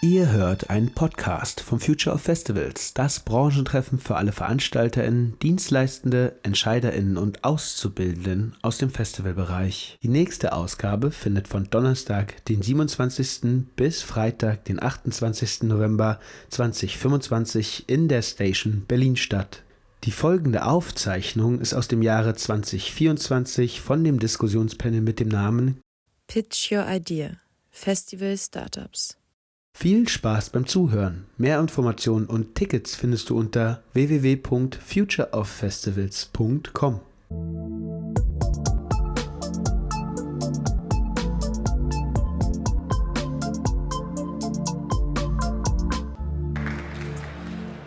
Ihr hört einen Podcast vom Future of Festivals, das Branchentreffen für alle VeranstalterInnen, Dienstleistende, EntscheiderInnen und Auszubildenden aus dem Festivalbereich. Die nächste Ausgabe findet von Donnerstag, den 27. bis Freitag, den 28. November 2025 in der Station Berlin statt. Die folgende Aufzeichnung ist aus dem Jahre 2024 von dem Diskussionspanel mit dem Namen Pitch Your Idea – Festival Startups. Viel Spaß beim Zuhören. Mehr Informationen und Tickets findest du unter www.futureoffestivals.com.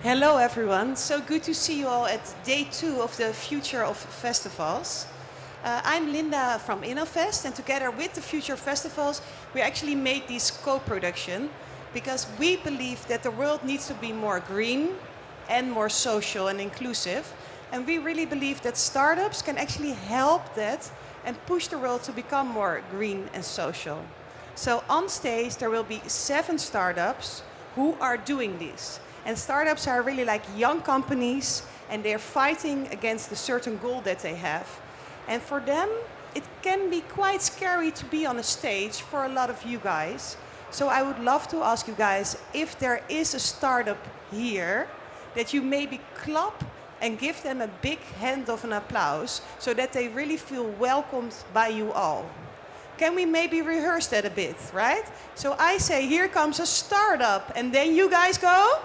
Hello everyone, so good to see you all at day 2 of the Future of Festivals. I'm Linda from Innofest, and together with the Future of Festivals we actually made this co-production because we believe that the world needs to be more green and more social and inclusive, and we really believe that startups can actually help that and push the world to become more green and social. So on stage there will be 7 startups who are doing this. And startups are really like young companies, and they're fighting against a certain goal that they have. And for them, it can be quite scary to be on a stage for a lot of you guys. So I would love to ask you guys if there is a startup here that you maybe clap and give them a big hand of an applause so that they really feel welcomed by you all. Can we maybe rehearse that a bit, right? So I say, here comes a startup, and then you guys go.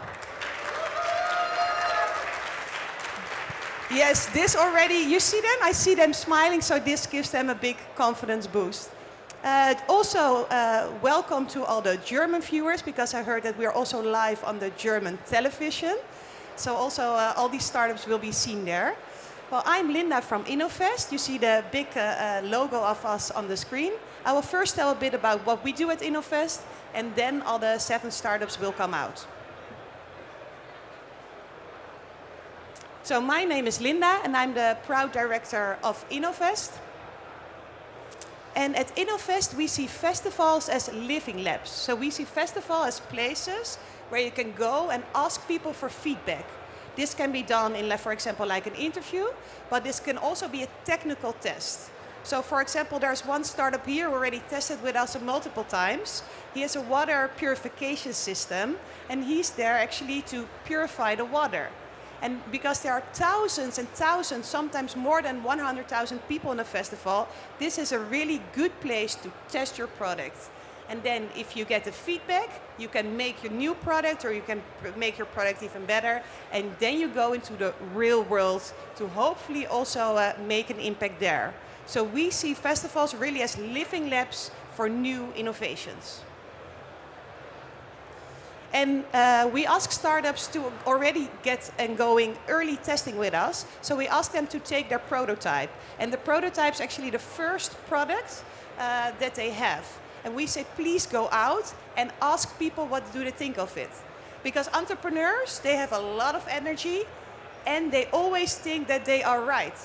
Yes, this already, you see them? I see them smiling, so this gives them a big confidence boost. Also, welcome to all the German viewers, because I heard that we are also live on the German television. So also all these startups will be seen there. Well, I'm Linda from Innofest. You see the big logo of us on the screen. I will first tell a bit about what we do at Innofest, and then all the 7 startups will come out. So my name is Linda, and I'm the proud director of Innofest. And at Innofest, we see festivals as living labs. So we see festivals as places where you can go and ask people for feedback. This can be done in, for example, like an interview, but this can also be a technical test. So for example, there's one startup here who already tested with us multiple times. He has a water purification system, and he's there actually to purify the water. And because there are thousands and thousands, sometimes more than 100,000 people in a festival, this is a really good place to test your product. And then if you get the feedback, you can make your new product, or you can make your product even better. And then you go into the real world to hopefully also make an impact there. So we see festivals really as living labs for new innovations. And we ask startups to already get going early testing with us. So we ask them to take their prototype. And the prototype is actually the first product that they have. And we say, please go out and ask people what do they think of it. Because entrepreneurs, they have a lot of energy, and they always think that they are right.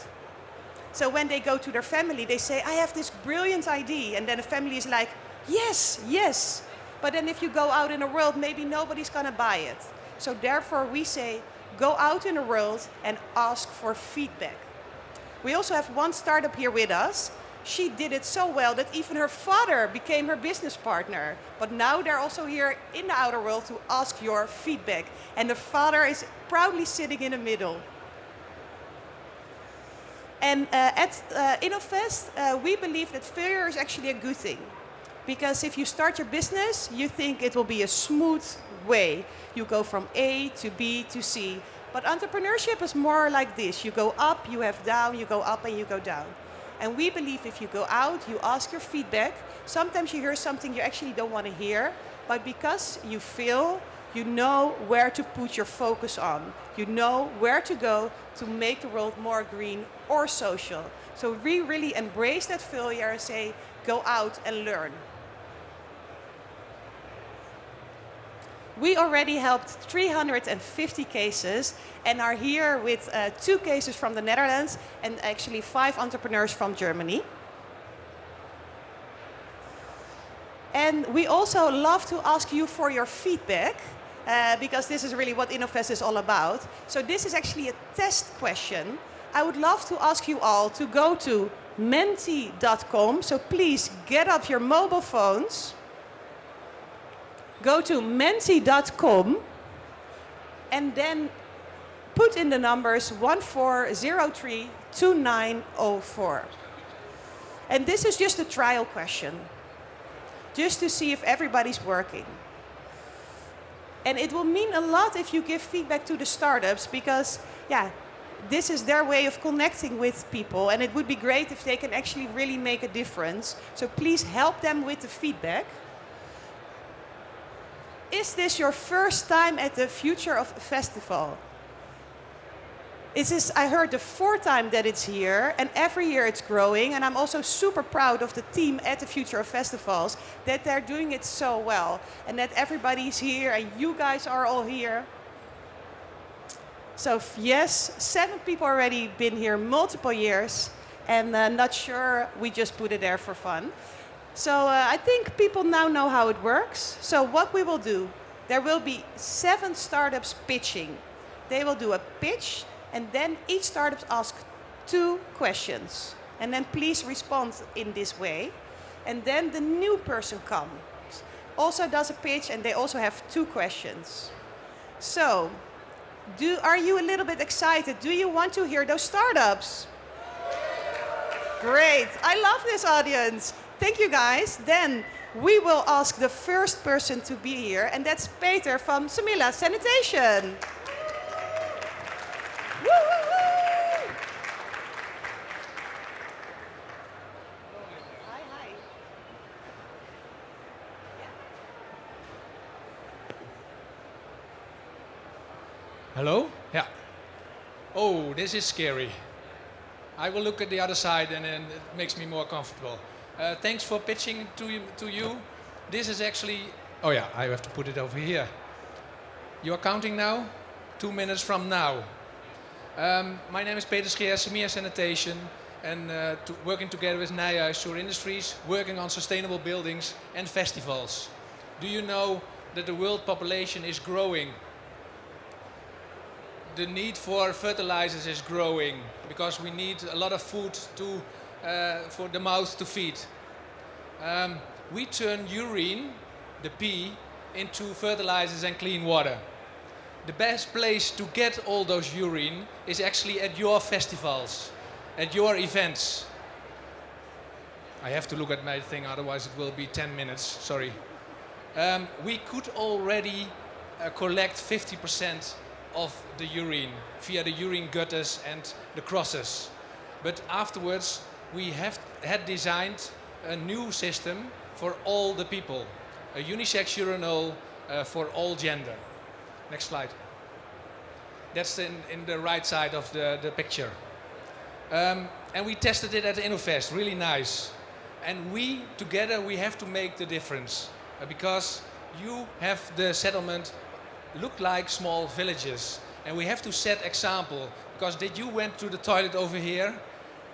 So when they go to their family, they say, I have this brilliant idea. And then the family is like, yes, yes. But then if you go out in the world, maybe nobody's going to buy it. So therefore we say, go out in the world and ask for feedback. We also have one startup here with us. She did it so well that even her father became her business partner. But now they're also here in the outer world to ask your feedback. And the father is proudly sitting in the middle. And at Innofest, we believe that failure is actually a good thing. Because if you start your business, you think it will be a smooth way. You go from A to B to C. But entrepreneurship is more like this. You go up, you have down, you go up and you go down. And we believe if you go out, you ask your feedback. Sometimes you hear something you actually don't want to hear. But because you fail, you know where to put your focus on. You know where to go to make the world more green or social. So we really embrace that failure and say, go out and learn. We already helped 350 cases and are here with 2 cases from the Netherlands and actually 5 entrepreneurs from Germany. And we also love to ask you for your feedback, because this is really what Innofest is all about. So this is actually a test question. I would love to ask you all to go to menti.com. So please get up your mobile phones. Go to menti.com and then put in the numbers 14032904. And this is just a trial question, just to see if everybody's working. And it will mean a lot if you give feedback to the startups, because this is their way of connecting with people, and it would be great if they can actually really make a difference. So please help them with the feedback. Is this your first time at the Future of Festival? This is, I heard, the fourth time that it's here, and every year it's growing. And I'm also super proud of the team at the Future of Festivals, that they're doing it so well, and that everybody's here, and you guys are all here. So yes, 7 people already been here multiple years, and not sure, we just put it there for fun. So I think people now know how it works. So what we will do, there will be 7 startups pitching. They will do a pitch, and then each startup asks 2 questions. And then please respond in this way. And then the new person comes, also does a pitch, and they also have 2 questions. So, are you a little bit excited? Do you want to hear those startups? Great, I love this audience. Thank you guys. Then we will ask the first person to be here, and that's Peter from Semilla Sanitation. Woo, woo, woo. Hi, hi. Hello? Yeah. Oh, this is scary. I will look at the other side, and then it makes me more comfortable. Thanks for pitching to you. This is actually... Oh yeah, I have to put it over here. You are counting now? 2 minutes from now. My name is Peter Scheer, Semilla Sanitation, and working together with Nijhuis Industries, working on sustainable buildings and festivals. Do you know that the world population is growing? The need for fertilizers is growing because we need a lot of food for the mouth to feed. We turn urine, the pee, into fertilizers and clean water. The best place to get all those urine is actually at your festivals, at your events. I have to look at my thing, otherwise it will be 10 minutes, sorry. We could already collect 50% of the urine via the urine gutters and the crosses. But afterwards, we had designed a new system for all the people, a unisex urinal for all gender. Next slide. That's in the right side of the picture. And we tested it at Innofest, really nice. And we, together, we have to make the difference. Because you have the settlement look like small villages. And we have to set example. Because did you went to the toilet over here?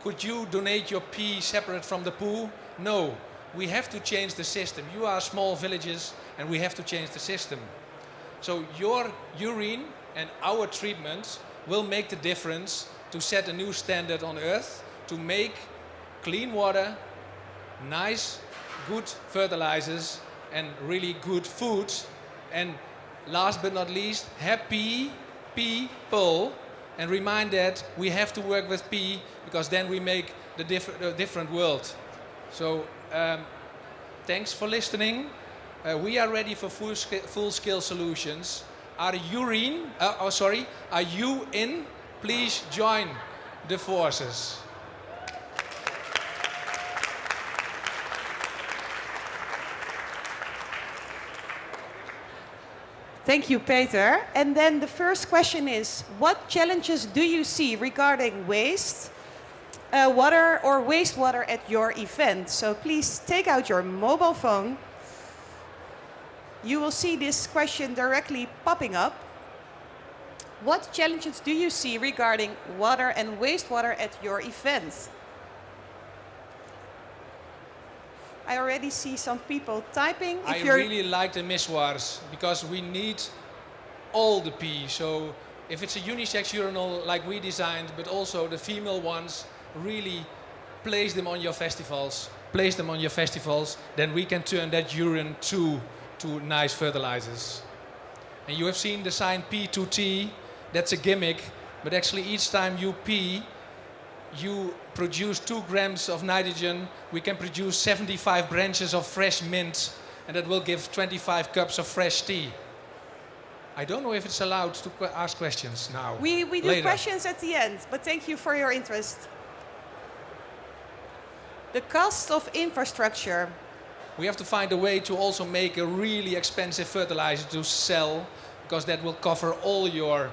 Could you donate your pee separate from the poo? No. We have to change the system. You are small villages and we have to change the system. So your urine and our treatments will make the difference to set a new standard on Earth, to make clean water, nice, good fertilizers and really good food. And last but not least, happy people. And remind that we have to work with P, because then we make the different world. So thanks for listening. We are ready for full-scale solutions. Are you in? Please join the forces. Thank you, Peter. And then the first question is, what challenges do you see regarding waste, water or wastewater at your event? So please take out your mobile phone. You will see this question directly popping up. What challenges do you see regarding water and wastewater at your event? I already see some people typing. I really like the missoirs because we need all the pee. So if it's a unisex urinal like we designed, but also the female ones, really place them on your festivals. Place them on your festivals, then we can turn that urine to nice fertilizers. And you have seen the sign P2T. That's a gimmick, but actually each time you pee, you produce 2 grams of nitrogen. We can produce 75 branches of fresh mint, and that will give 25 cups of fresh tea. I don't know if it's allowed to ask questions now. We do later. questions at the end, but thank you for your interest. The cost of infrastructure. We have to find a way to also make a really expensive fertilizer to sell, because that will cover all your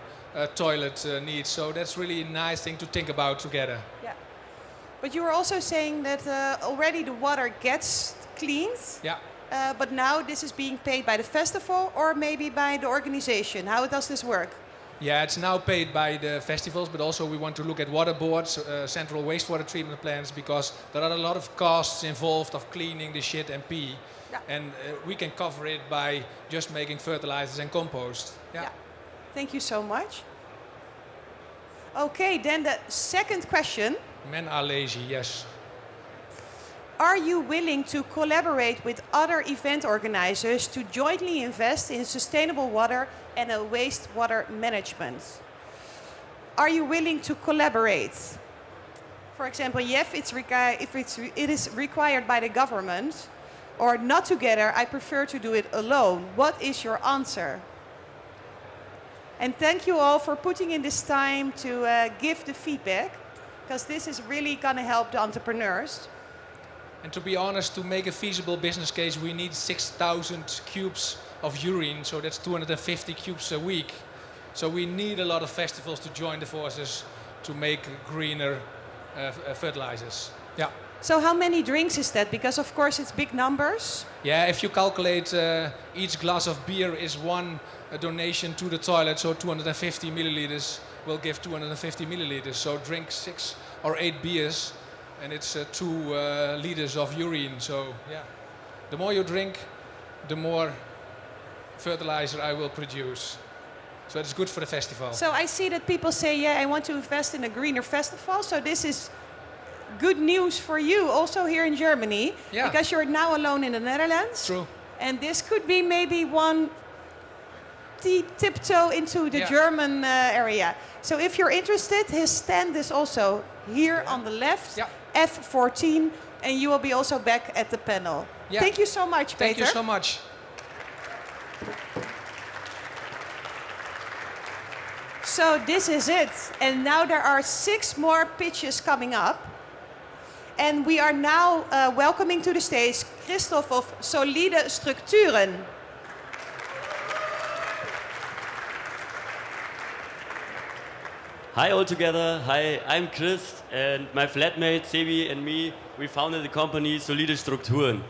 toilet needs. So that's really a nice thing to think about together. Yeah. But you were also saying that already the water gets cleaned. Yeah. But now this is being paid by the festival or maybe by the organization. How does this work? Yeah, it's now paid by the festivals, but also we want to look at water boards, central wastewater treatment plants, because there are a lot of costs involved of cleaning the shit and pee. Yeah. And we can cover it by just making fertilizers and compost. Yeah. Thank you so much. Okay, then the second question. Men are lazy, yes. Are you willing to collaborate with other event organizers to jointly invest in sustainable water and a wastewater management? Are you willing to collaborate? For example, if it is required by the government, or not together, I prefer to do it alone. What is your answer? And thank you all for putting in this time to give the feedback, because this is really going to help the entrepreneurs. And to be honest, to make a feasible business case, we need 6,000 cubes of urine, so that's 250 cubes a week. So we need a lot of festivals to join the forces to make greener fertilizers. Yeah. So how many drinks is that? Because of course it's big numbers. Yeah, if you calculate each glass of beer is one donation to the toilet, so 250 milliliters will give 250 milliliters. So drink 6 or 8 beers, and it's 2 liters of urine. So yeah, the more you drink, the more fertilizer I will produce. So it's good for the festival. So I see that people say, yeah, I want to invest in a greener festival. So this is good news for you also here in Germany. Yeah. Because you're now alone in the Netherlands. True. And this could be maybe one tiptoe into the German area. So if you're interested, his stand is also here on the left, F14, and you will be also back at the panel. Yeah. Thank you so much, Peter. Thank you so much. So this is it. And now there are 6 more pitches coming up. And we are now welcoming to the stage Christoph of Solide Structuren. Hi all together, hi, I'm Chris, and my flatmate Sebi and me, we founded the company Solide Strukturen.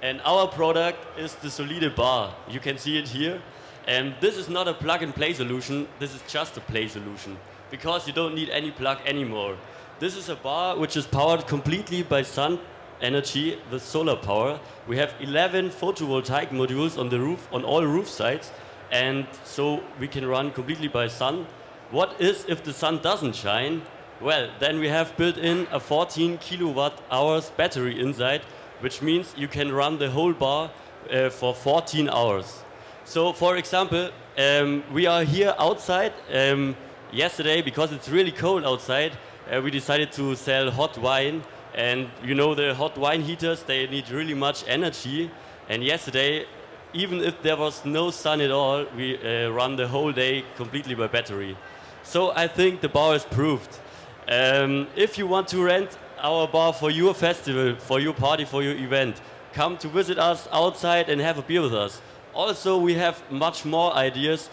And our product is the Solide bar. You can see it here. And this is not a plug-and-play solution, this is just a play solution, because you don't need any plug anymore. This is a bar which is powered completely by sun energy with solar power. We have 11 photovoltaic modules on the roof, on all roof sides, and so we can run completely by sun. What is if the sun doesn't shine? Well, then we have built in a 14 kilowatt hours battery inside, which means you can run the whole bar for 14 hours. So, for example, we are here outside. Yesterday, because it's really cold outside, we decided to sell hot wine. And you know, the hot wine heaters, they need really much energy. And yesterday, even if there was no sun at all, we run the whole day completely by battery. So I think the bar is proved. If you want to rent our bar for your festival, for your party, for your event, come to visit us outside and have a beer with us. Also, we have much more ideas,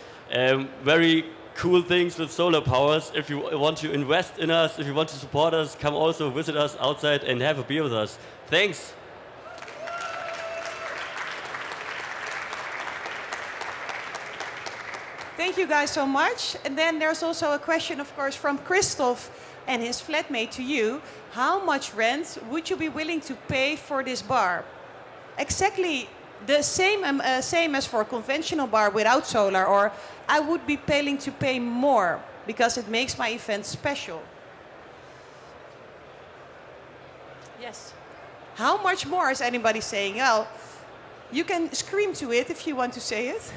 very cool things with solar powers. If you want to invest in us, if you want to support us, come also visit us outside and have a beer with us. Thanks. Thank you guys so much. And then there's also a question, of course, from Christoph and his flatmate to you. How much rent would you be willing to pay for this bar? exactly the same as for a conventional bar without solar, or I would be willing to pay more because it makes my event special? Yes. How much more is anybody saying? Well, you can scream to it if you want to say it.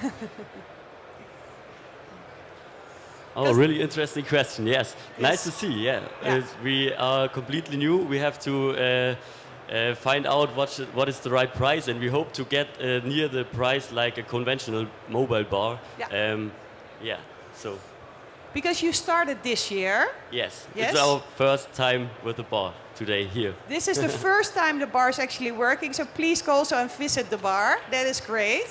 Oh, really interesting question. Yes, nice to see. Yeah, Yeah. We are completely new. We have to find out what is the right price, and we hope to get near the price like a conventional mobile bar. Yeah. Yeah. So Because you started this year. yes, Yes? it's our first time with the bar today here. This is the first time the bar is actually working, so please go also and visit the bar. That is great.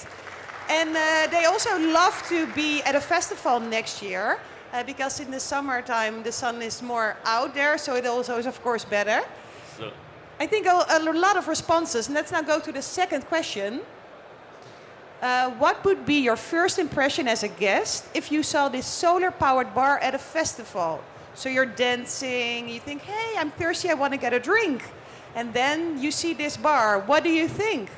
And they also love to be at a festival next year, because in the summertime the sun is more out there, so it also is of course better. So I think a lot of responses. Let's now go to the second question. What would be your first impression as a guest if you saw this solar-powered bar at a festival? So you're dancing, you think, hey, I'm thirsty, I want to get a drink. And then you see this bar. What do you think?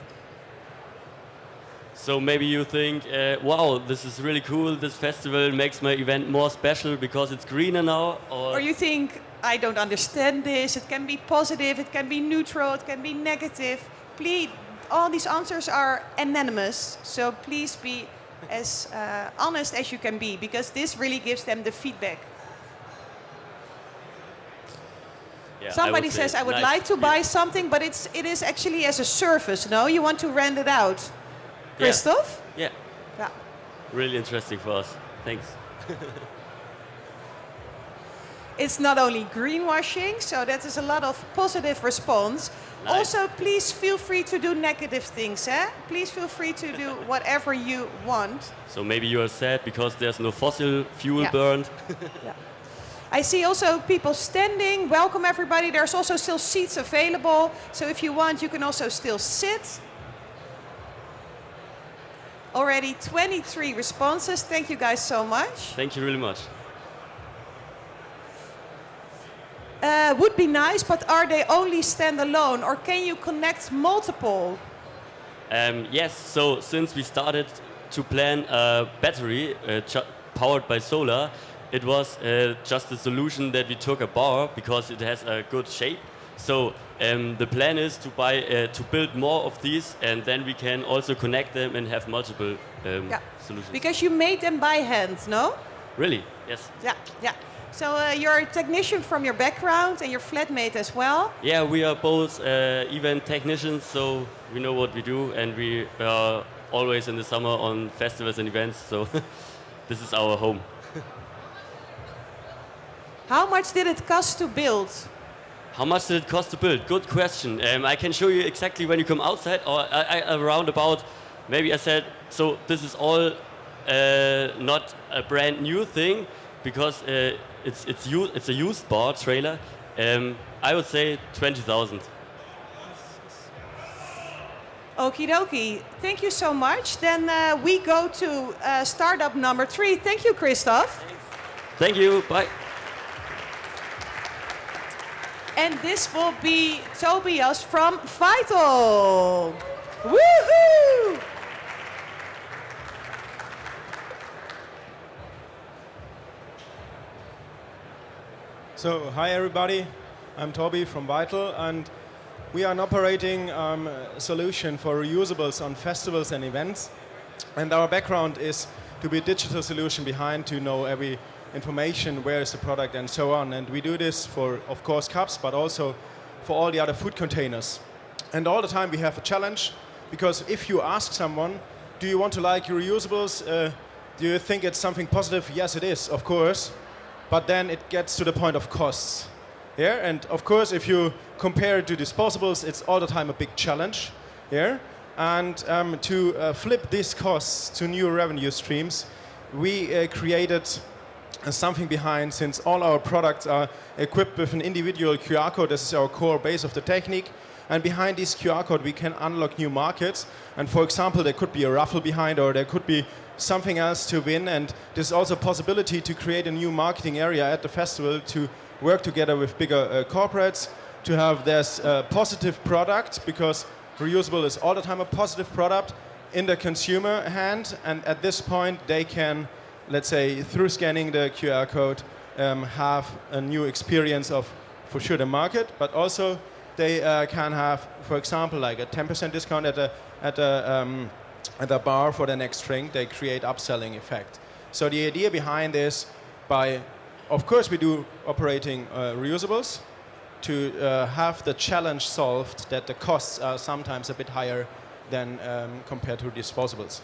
So maybe you think, wow, this is really cool. This festival makes my event more special because it's greener now. Or you think, I don't understand this. It can be positive, it can be neutral, it can be negative. Please, all these answers are anonymous. So please be as honest as you can be, because this really gives them the feedback. Yeah, Somebody says, I would nice. like to buy something, but it is actually as a service, no? You want to rent it out. Yeah. Christoph? Yeah, Yeah. really interesting for us. Thanks. It's not only greenwashing, so that is a lot of positive response. Nice. Also, please feel free to do negative things, eh? Please feel free to do whatever you want. So maybe you are sad because there's no fossil fuel Yeah. burned. I see also people standing. Welcome everybody. There's also still seats available. So if you want, you can also still sit. Already 23 responses. Thank you guys so much. Thank you really much. Would be nice, but are they only standalone, or can you connect multiple? Yes, so since we started to plan a battery powered by solar, it was just a solution that we took a bar because it has a good shape. So the plan is to build more of these, and then we can also connect them and have multiple solutions. Because you made them by hand, no? Really? Yes. Yeah. So you're a technician from your background, and your flatmate as well. Yeah, we are both event technicians, so we know what we do, and we are always in the summer on festivals and events, so this is our home. How much did it cost to build? How much did it cost to build? Good question. I can show you exactly when you come outside, or around about, maybe I said, so this is all not a brand new thing, because it's a used bar trailer. I would say 20,000. Okie dokie. Thank you so much. Then we go to startup number 3. Thank you, Christoph. Thank you. Bye. And this will be Tobias from Vital. Woohoo! So, hi everybody, I'm Toby from Vital, and we are an operating solution for reusables on festivals and events. And our background is to be a digital solution behind to know every information, where is the product and so on. And we do this for, of course, cups, but also for all the other food containers. And all the time we have a challenge, because if you ask someone, do you want to like your reusables? Do you think it's something positive? Yes, it is, of course. But then it gets to the point of costs. Yeah? And of course, if you compare it to disposables, it's all the time a big challenge. Yeah? And to flip these costs to new revenue streams, we created something behind, since all our products are equipped with an individual QR code. This is our core base of the technique. And behind this QR code, we can unlock new markets. And for example, there could be a raffle behind, or there could be something else to win. And there's also a possibility to create a new marketing area at the festival, to work together with bigger corporates, to have this positive product, because reusable is all the time a positive product in the consumer hand, and at this point they can, let's say, through scanning the QR code, have a new experience of, for sure, the market, but also they can have, for example, like a 10% discount at a bar for the next drink. They create upselling effect. So the idea behind this, of course we do operating reusables to have the challenge solved that the costs are sometimes a bit higher than compared to disposables.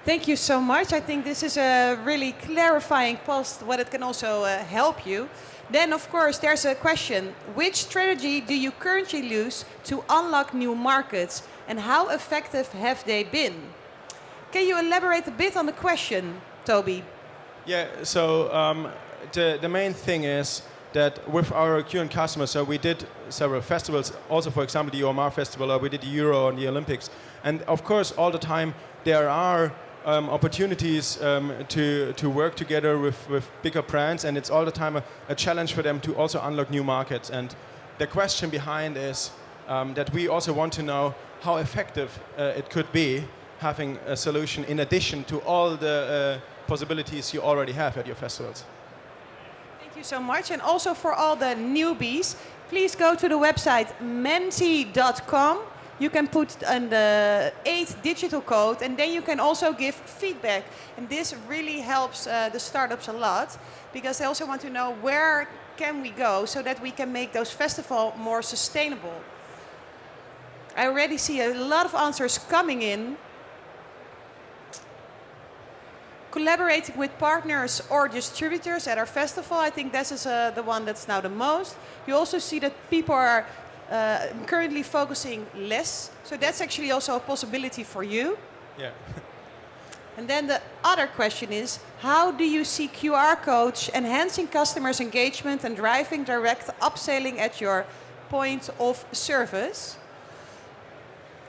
Thank you so much. I think this is a really clarifying post, what it can also help you. Then, of course, there's a question. Which strategy do you currently use to unlock new markets, and how effective have they been? Can you elaborate a bit on the question, Toby? Yeah, so the main thing is that with our current customers, so we did several festivals, also for example the OMR festival, or we did the Euro and the Olympics. And of course all the time there are opportunities to work together with bigger brands, and it's all the time a challenge for them to also unlock new markets. And the question behind is that we also want to know how effective it could be having a solution in addition to all the possibilities you already have at your festivals. Thank you so much. And also for all the newbies, please go to the website menti.com. You can put in the 8 digital code, and then you can also give feedback. And this really helps the startups a lot, because they also want to know where can we go so that we can make those festivals more sustainable. I already see a lot of answers coming in. Collaborating with partners or distributors at our festival, I think this is the one that's now the most. You also see that people are currently focusing less, so that's actually also a possibility for you. Yeah. And then the other question is, how do you see QR codes enhancing customers' engagement and driving direct upselling at your point of service?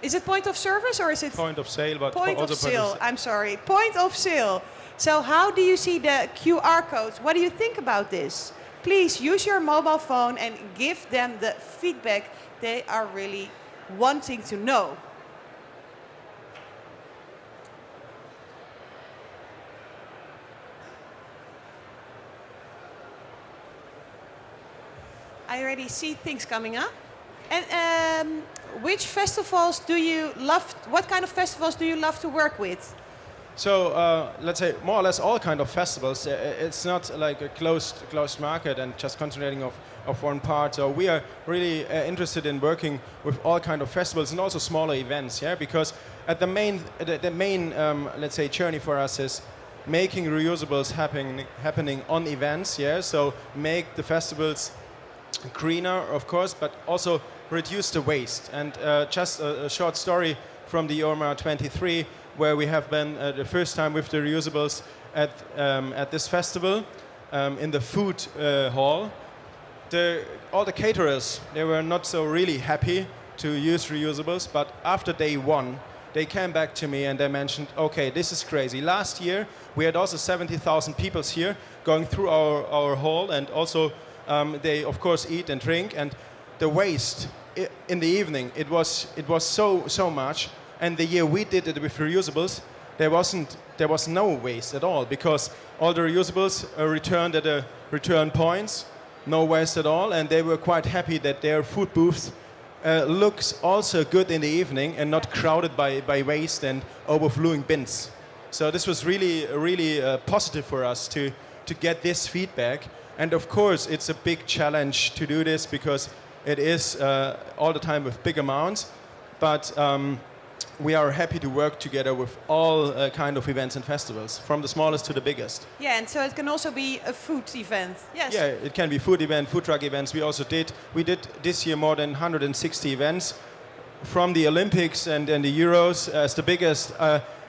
Is it point of service or is it Point of sale, but point also of sale? I'm sorry, point of sale. So how do you see the QR codes? What do you think about this? Please use your mobile phone and give them the feedback they are really wanting to know. I already see things coming up. And which festivals do you love? What kind of festivals do you love to work with? So let's say more or less all kind of festivals. It's not like a closed market and just concentrating of one part. So we are really interested in working with all kind of festivals and also smaller events. Yeah, because at the main let's say journey for us is making reusables happening on events. Yeah, so make the festivals greener, of course, but also reduce the waste. And just a short story from the OMR 23, where we have been the first time with the reusables at this festival in the food hall. All the caterers, they were not so really happy to use reusables, but after day 1, they came back to me and they mentioned, okay, this is crazy. Last year, we had also 70,000 people here going through our hall, and also they, of course, eat and drink, and the waste in the evening, it was so much. And the year we did it with reusables, there was no waste at all, because all the reusables returned at the return points, no waste at all, and they were quite happy that their food booths looks also good in the evening and not crowded by waste and overflowing bins. So this was really positive for us to get this feedback. And of course, it's a big challenge to do this, because it is all the time with big amounts. But we are happy to work together with all kind of events and festivals, from the smallest to the biggest. Yeah, and so it can also be a food event. Yes. Yeah, it can be food event, food truck events. We did this year more than 160 events, from the Olympics and the Euros as the biggest,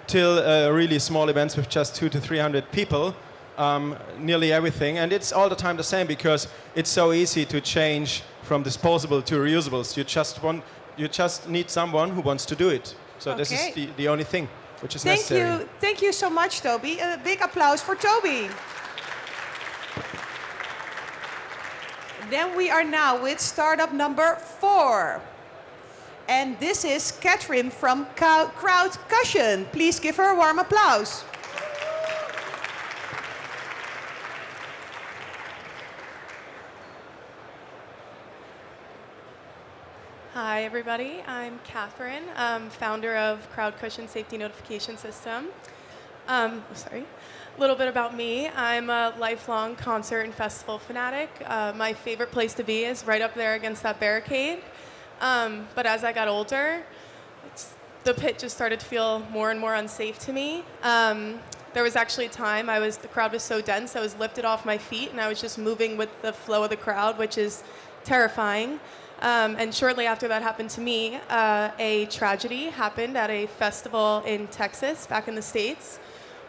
till really small events with just 200 to 300 people. Nearly everything, and it's all the time the same, because it's so easy to change from disposable to reusables. You just need someone who wants to do it. So This is the only thing which is necessary. Thank you so much, Toby. A big applause for Toby. Then we are now with startup number 4. And this is Catherine from Crowd Cushion. Please give her a warm applause. Hi, everybody. I'm Catherine, founder of Crowd Cushion Safety Notification System. Sorry. A little bit about me. I'm a lifelong concert and festival fanatic. My favorite place to be is right up there against that barricade. But as I got older, the pit just started to feel more and more unsafe to me. There was actually a time the crowd was so dense, I was lifted off my feet and I was just moving with the flow of the crowd, which is terrifying. And shortly after that happened to me, a tragedy happened at a festival in Texas, back in the States,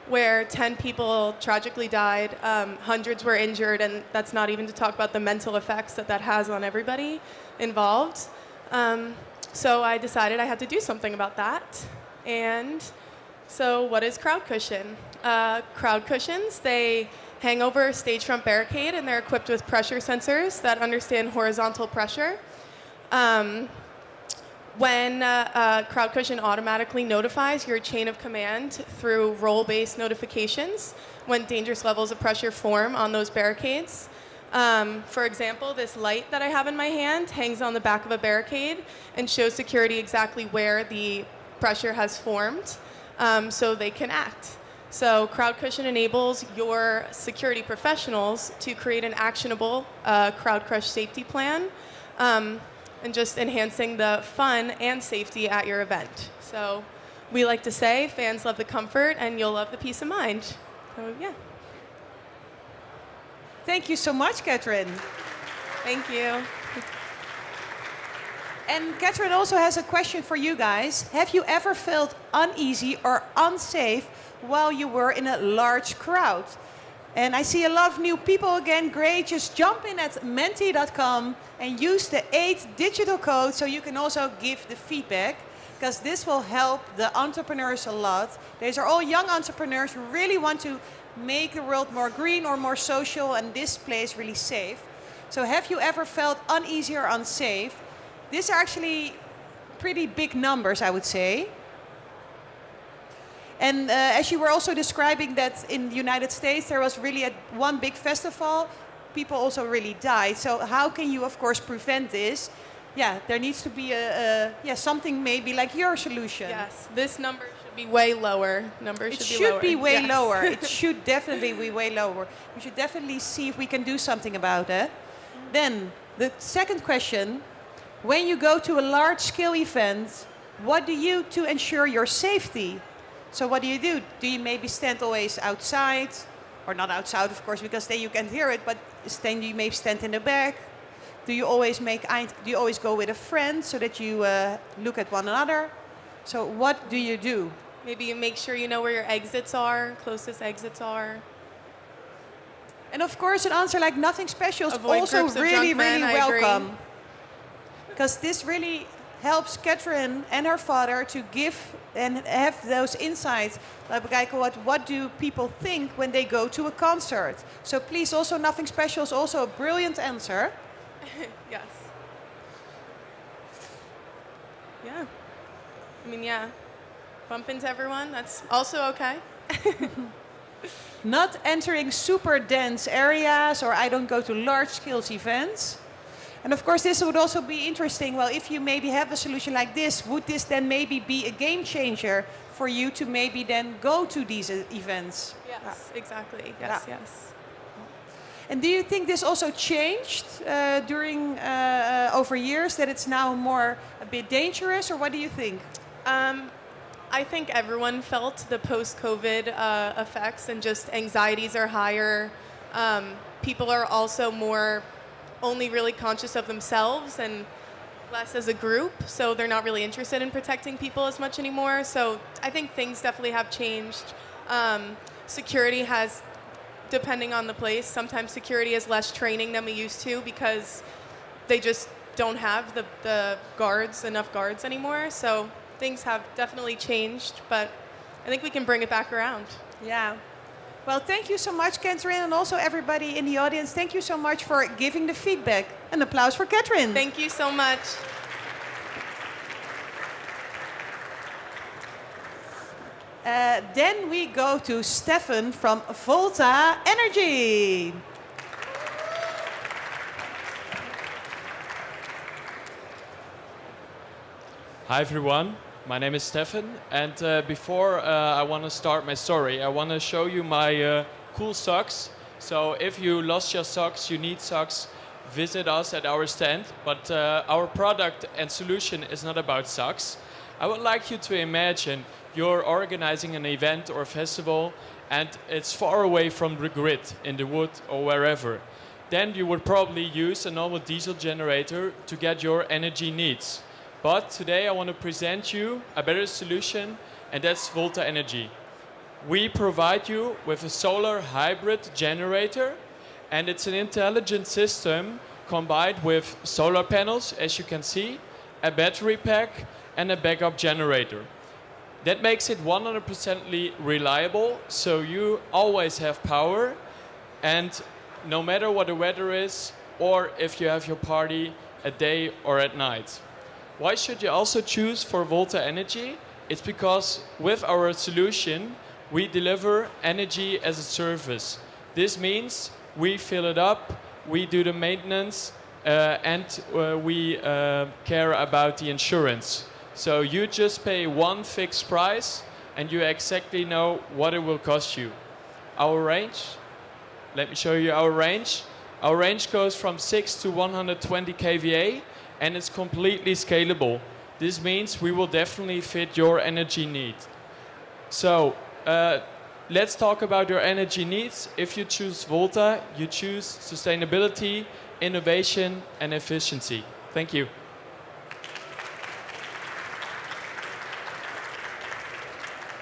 where 10 people tragically died, hundreds were injured, and that's not even to talk about the mental effects that has on everybody involved. So I decided I had to do something about that. And so what is Crowd Cushion? Crowd cushions, they hang over a stage front barricade, and they're equipped with pressure sensors that understand horizontal pressure. When Crowd Cushion automatically notifies your chain of command through role-based notifications when dangerous levels of pressure form on those barricades. For example, this light that I have in my hand hangs on the back of a barricade and shows security exactly where the pressure has formed, so they can act. So Crowd Cushion enables your security professionals to create an actionable crowd crush safety plan, and just enhancing the fun and safety at your event. So we like to say, fans love the comfort and you'll love the peace of mind. So yeah. Thank you so much, Catherine. Thank you. And Catherine also has a question for you guys. Have you ever felt uneasy or unsafe while you were in a large crowd? And I see a lot of new people again. Great, just jump in at menti.com and use the 8 digital code so you can also give the feedback, because this will help the entrepreneurs a lot. These are all young entrepreneurs who really want to make the world more green or more social and this place really safe. So have you ever felt uneasy or unsafe? These are actually pretty big numbers, I would say. And as you were also describing that in the United States, there was really one big festival, people also really died. So how can you, of course, prevent this? Yeah, there needs to be something maybe like your solution. Yes, this number should be way lower. It should be way lower. It should definitely be way lower. We should definitely see if we can do something about it. Then the second question, when you go to a large-scale event, what do you do to ensure your safety? So what do? Do you maybe stand always outside? Or not outside, of course, because then you can't hear it, but then you maybe stand in the back. Do you always go with a friend so that you look at one another? So what do you do? Maybe you make sure you know where your exits are, closest exits are. And of course, an answer like nothing special is Avoid also groups of really, junk men, really I agree. welcome. Because this really helps Catherine and her father to give and have those insights. Like, what do people think when they go to a concert? So please, also nothing special is also a brilliant answer. Yes. Yeah. I mean, yeah. Bump into everyone, that's also okay. Not entering super dense areas, or I don't go to large scale events. And of course, this would also be interesting. Well, if you maybe have a solution like this, would this then maybe be a game changer for you to maybe then go to these events? Yes, exactly. Yes, yes. And do you think this also changed during over years, that it's now more a bit dangerous, or what do you think? I think everyone felt the post-COVID effects, and just anxieties are higher. People are also more only really conscious of themselves and less as a group, so they're not really interested in protecting people as much anymore. So I think things definitely have changed. Security has, depending on the place, sometimes security has less training than we used to because they just don't have enough guards anymore. So things have definitely changed, but I think we can bring it back around. Yeah. Well, thank you so much, Catherine, and also everybody in the audience. Thank you so much for giving the feedback. An applause for Catherine. Thank you so much. Then we go to Stefan from Volta Energy. Hi everyone, my name is Stefan, and before I want to start my story, I want to show you my cool socks. So if you lost your socks, you need socks, visit us at our stand. But our product and solution is not about socks. I would like you to imagine you're organizing an event or festival and it's far away from the grid in the wood or wherever. Then you would probably use a normal diesel generator to get your energy needs. But today I want to present you a better solution, and that's Volta Energy. We provide you with a solar hybrid generator, and it's an intelligent system combined with solar panels, as you can see, a battery pack, and a backup generator. That makes it 100% reliable, so you always have power, and no matter what the weather is, or if you have your party at day or at night. Why should you also choose for Volta Energy? It's because with our solution, we deliver energy as a service. This means we fill it up, we do the maintenance, and we care about the insurance. So you just pay one fixed price and you exactly know what it will cost you. Our range, let me show you our range. Our range goes from 6 to 120 kVA. And it's completely scalable. This means we will definitely fit your energy need. So let's talk about your energy needs. If you choose Volta, you choose sustainability, innovation, and efficiency. Thank you.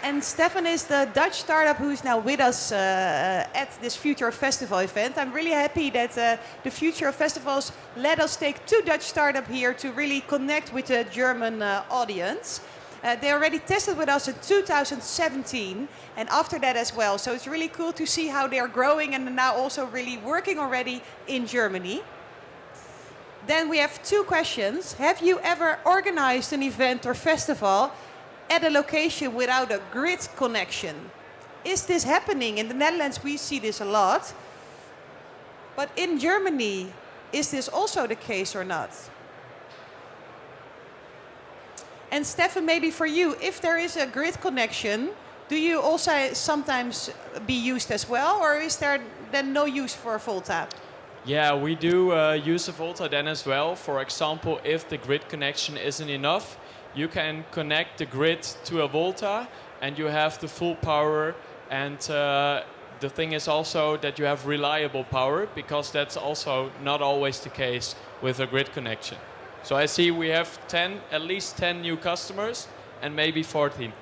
And Stefan is the Dutch startup who's now with us at this Future of Festival event. I'm really happy that the Future of Festivals let us take two Dutch startups here to really connect with the German audience. They already tested with us in 2017 and after that as well. So it's really cool to see how they're growing and now also really working already in Germany. Then we have two questions. Have you ever organized an event or festival at a location without a grid connection? Is this happening? In the Netherlands, we see this a lot. But in Germany, is this also the case or not? And Stefan, maybe for you, if there is a grid connection, do you also sometimes be used as well? Or is there then no use for Volta? Yeah, we do use a Volta then as well. For example, if the grid connection isn't enough, you can connect the grid to a Volta and you have the full power. And the thing is also that you have reliable power, because that's also not always the case with a grid connection. So I see we have at least 10 new customers and maybe 14.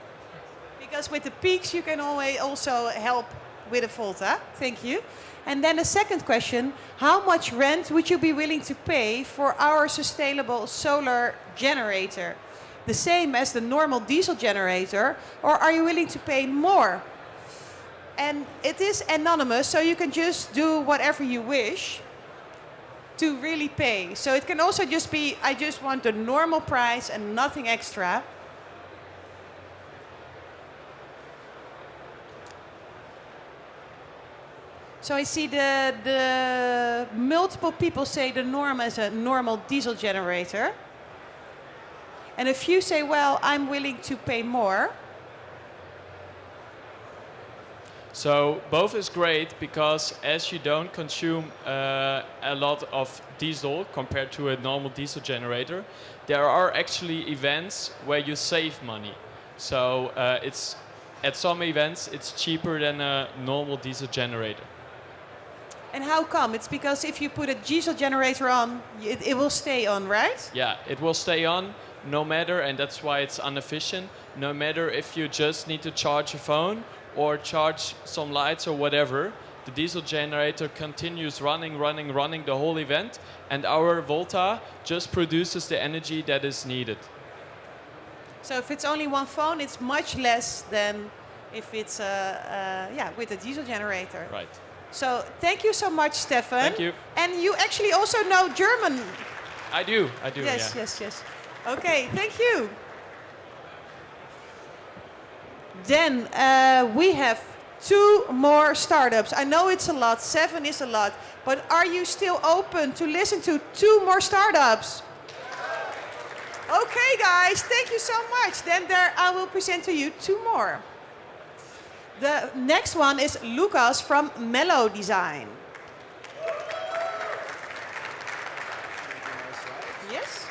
Because with the peaks you can always also help with a Volta. Thank you. And then the second question, how much rent would you be willing to pay for our sustainable solar generator? The same as the normal diesel generator, or are you willing to pay more? And it is anonymous, so you can just do whatever you wish to really pay. So it can also just be, I just want the normal price and nothing extra. So I see the multiple people say the norm as a normal diesel generator. And a few say, well, I'm willing to pay more. So both is great, because as you don't consume a lot of diesel compared to a normal diesel generator, there are actually events where you save money. So it's at some events it's cheaper than a normal diesel generator. And how come? It's because if you put a diesel generator on, it will stay on, right? Yeah, it will stay on no matter, and that's why it's inefficient, no matter if you just need to charge a phone or charge some lights or whatever. The diesel generator continues running the whole event, and our Volta just produces the energy that is needed. So if it's only one phone, it's much less than if it's with a diesel generator. Right. So thank you so much, Stefan. Thank you. And you actually also know German. I do. Yes, yeah. yes. Okay, thank you. Then we have 2 more startups. I know it's a lot, 7 is a lot, but are you still open to listen to 2 more startups? Okay, guys, thank you so much. Then I will present to you 2 more. The next one is Lucas from Mellow Design. Yes.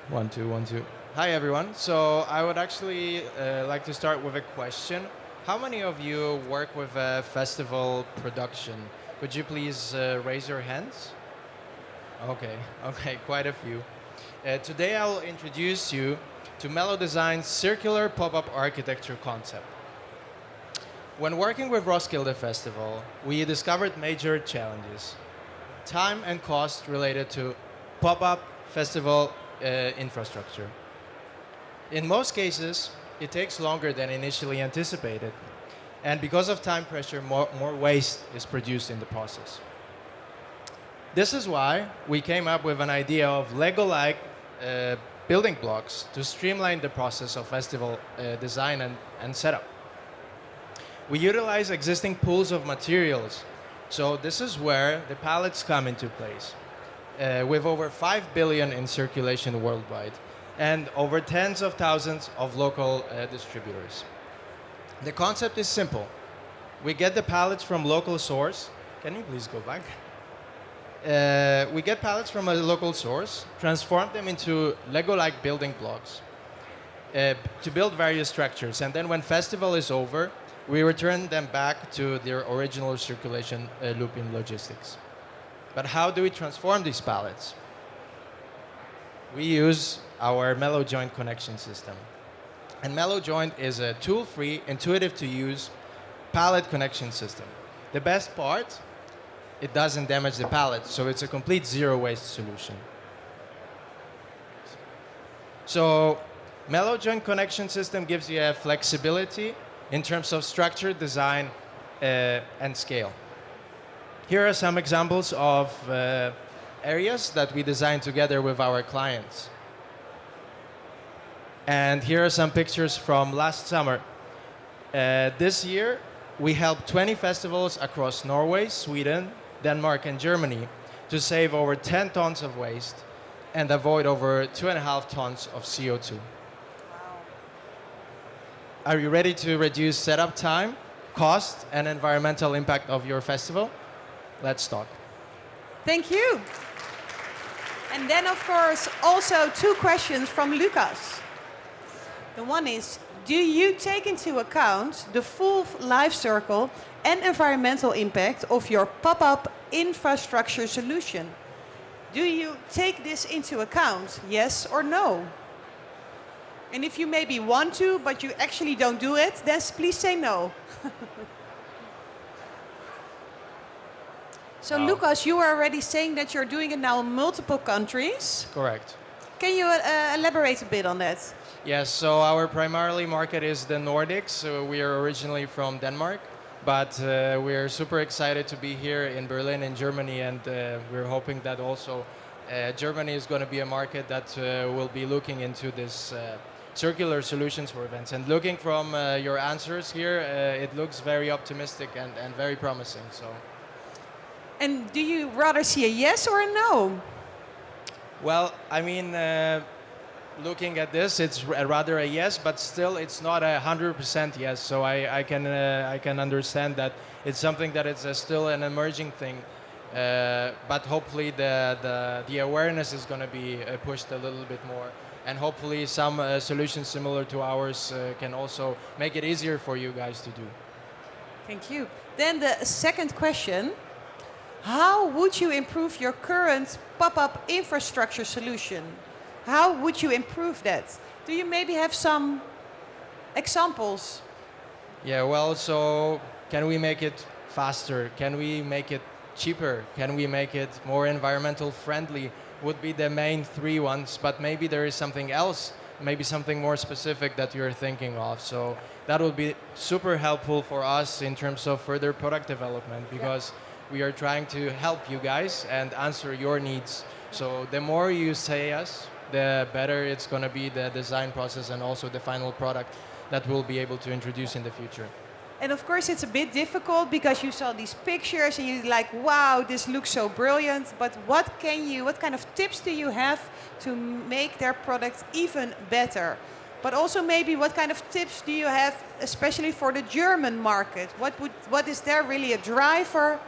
One, two, one, two. Hi, everyone. So I would actually like to start with a question. How many of you work with festival production? Could you please raise your hands? Okay, quite a few. Today I will introduce you to Mellow Design's circular pop-up architecture concept. When working with Roskilde Festival, we discovered major challenges. Time and cost related to pop-up festival infrastructure. In most cases, it takes longer than initially anticipated. And because of time pressure, more waste is produced in the process. This is why we came up with an idea of Lego-like building blocks to streamline the process of festival design and setup. We utilize existing pools of materials. So this is where the pallets come into place. With over 5 billion in circulation worldwide and over tens of thousands of local distributors. The concept is simple. We get the pallets from local source. Can you please go back? We get pallets from a local source, transform them into Lego-like building blocks to build various structures. And then when festival is over, we return them back to their original circulation loop in logistics. But how do we transform these pallets? We use our Mellow Joint connection system. And Mellow Joint is a tool-free, intuitive-to-use pallet connection system. The best part, it doesn't damage the pallet, so it's a complete zero-waste solution. So Mellow Joint connection system gives you a flexibility in terms of structure, design, and scale. Here are some examples of areas that we designed together with our clients. And here are some pictures from last summer. This year, we helped 20 festivals across Norway, Sweden, Denmark, and Germany to save over 10 tons of waste and avoid over 2.5 tons of CO2. Wow. Are you ready to reduce setup time, cost, and environmental impact of your festival? Let's talk. Thank you. And then, of course, also 2 questions from Lucas. The one is, do you take into account the full life cycle and environmental impact of your pop-up infrastructure solution? Do you take this into account, yes or no? And if you maybe want to, but you actually don't do it, then please say no. So, Lucas, you were already saying that you're doing it now in multiple countries. Correct. Can you elaborate a bit on that? Yes, so our primarily market is the Nordics. So we are originally from Denmark, but we are super excited to be here in Berlin, in Germany, and we're hoping that also Germany is going to be a market that will be looking into this circular solutions for events. And looking from your answers here, it looks very optimistic and very promising. So. And do you rather see a yes or a no? Well, I mean, looking at this, it's rather a yes, but still it's not 100% yes. So I can understand that it's something that is still an emerging thing. But hopefully the awareness is going to be pushed a little bit more. And hopefully some solutions similar to ours can also make it easier for you guys to do. Thank you. Then the second question. How would you improve your current pop-up infrastructure solution? How would you improve that? Do you maybe have some examples? Yeah, well, so can we make it faster? Can we make it cheaper? Can we make it more environmental friendly? Would be the main 3 ones, but maybe there is something else, maybe something more specific that you're thinking of. So that would be super helpful for us in terms of further product development, because we are trying to help you guys and answer your needs. So the more you say us, the better it's going to be the design process and also the final product that we'll be able to introduce in the future. And of course, it's a bit difficult because you saw these pictures and you're like, wow, this looks so brilliant. But what kind of tips do you have to make their product even better? But also maybe what kind of tips do you have, especially for the German market? What is there really a driver?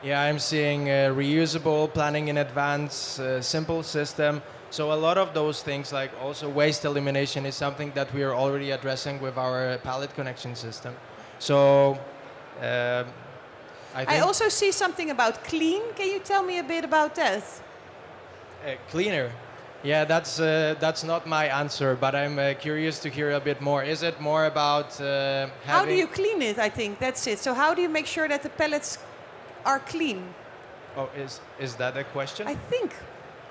Yeah, I'm seeing reusable, planning in advance, simple system. So a lot of those things, like also waste elimination, is something that we are already addressing with our pallet connection system. So I also see something about clean. Can you tell me a bit about that? Cleaner. Yeah, that's not my answer, but I'm curious to hear a bit more. Is it more about How do you clean it? I think that's it. So how do you make sure that the pellets are clean? Oh, is that a question? I think.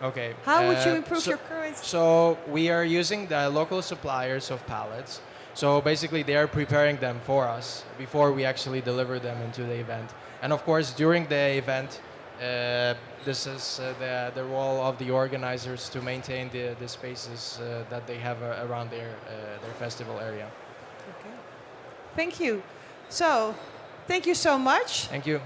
Okay. How would you improve your current? So we are using the local suppliers of pallets. So basically they are preparing them for us before we actually deliver them into the event. And of course during the event, this is the role of the organizers to maintain the spaces that they have around their festival area. Okay. Thank you. So, thank you so much. Thank you.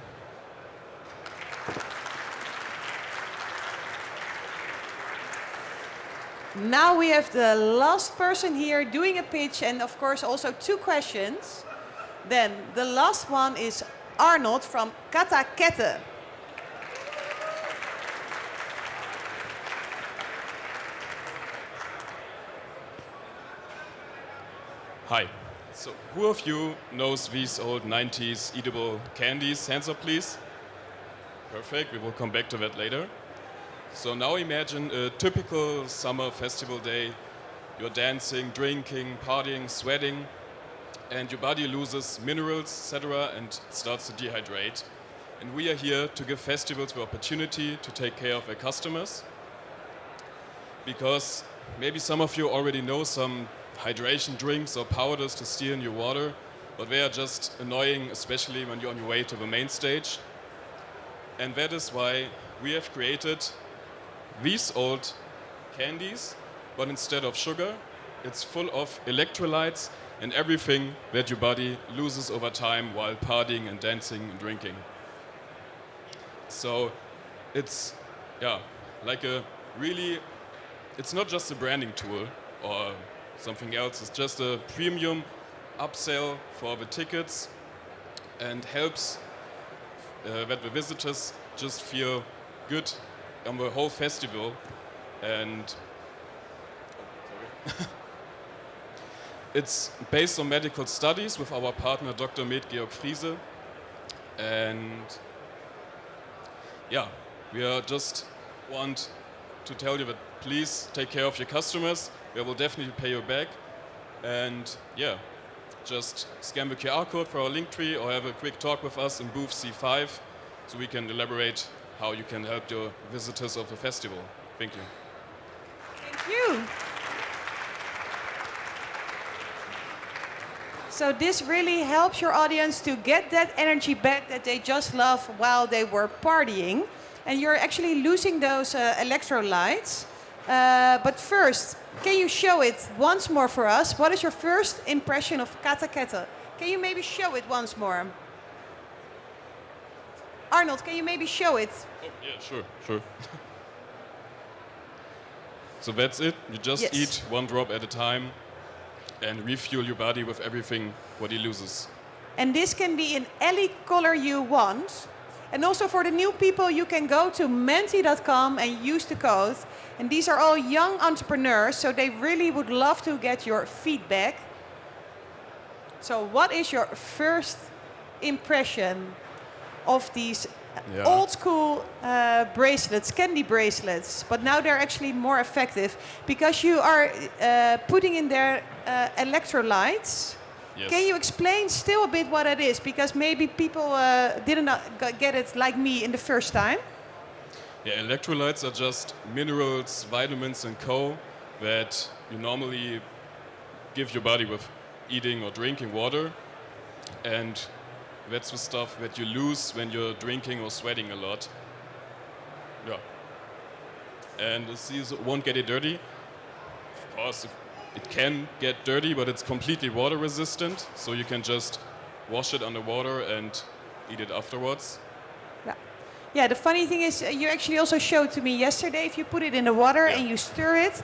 Now we have the last person here doing a pitch and of course also 2 questions. Then the last one is Arnold from Kata Kette. Hi. So who of you knows these old 90s eatable candies? Hands up, please. Perfect. We will come back to that later. So now imagine a typical summer festival day. You're dancing, drinking, partying, sweating, and your body loses minerals, etc., and starts to dehydrate. And we are here to give festivals the opportunity to take care of their customers. Because maybe some of you already know some hydration drinks or powders to steer in your water, but they are just annoying, especially when you're on your way to the main stage. And that is why we have created these old candies, but instead of sugar, it's full of electrolytes and everything that your body loses over time while partying and dancing and drinking. So it's, like a really, it's not just a branding tool or something else, it's just a premium upsell for the tickets and helps that the visitors just feel good on the whole festival. And it's based on medical studies with our partner Dr. Med Georg Friese. And we are just want to tell you that please take care of your customers. They will definitely pay you back. And just scan the QR code for our link tree or have a quick talk with us in booth C5 so we can elaborate how you can help your visitors of the festival. Thank you. Thank you. So this really helps your audience to get that energy back that they just loved while they were partying. And you're actually losing those electrolytes. But first, can you show it once more for us? What is your first impression of Kata Kette? Can you maybe show it once more? Arnold, can you maybe show it? Oh, yeah, sure. So that's it. You just eat one drop at a time and refuel your body with everything what he loses. And this can be in any color you want. And also for the new people, you can go to menti.com and use the code. And these are all young entrepreneurs, so they really would love to get your feedback. So what is your first impression of these old school bracelets, candy bracelets, but now they're actually more effective because you are putting in there electrolytes. Yes. Can you explain still a bit what it is? Because maybe people didn't get it like me in the first time. Yeah, electrolytes are just minerals, vitamins and co that you normally give your body with eating or drinking water. And that's the stuff that you lose when you're drinking or sweating a lot. Yeah. And the seas won't get it dirty. Of course, it can get dirty, but it's completely water resistant, so you can just wash it underwater and eat it afterwards. Yeah, the funny thing is, you actually also showed to me yesterday, if you put it in the water and you stir it,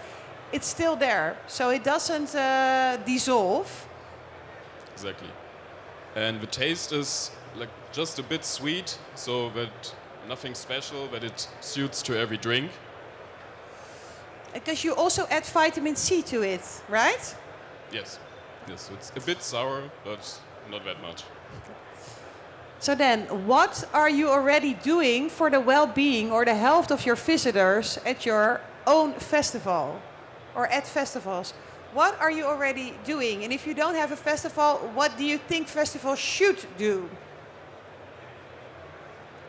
it's still there. So it doesn't dissolve. Exactly. And the taste is like just a bit sweet, so that nothing special, but it suits to every drink. Because you also add vitamin C to it, right? Yes. Yes, it's a bit sour, but not that much. So then, what are you already doing for the well-being or the health of your visitors at your own festival or at festivals? What are you already doing? And if you don't have a festival, what do you think festivals should do?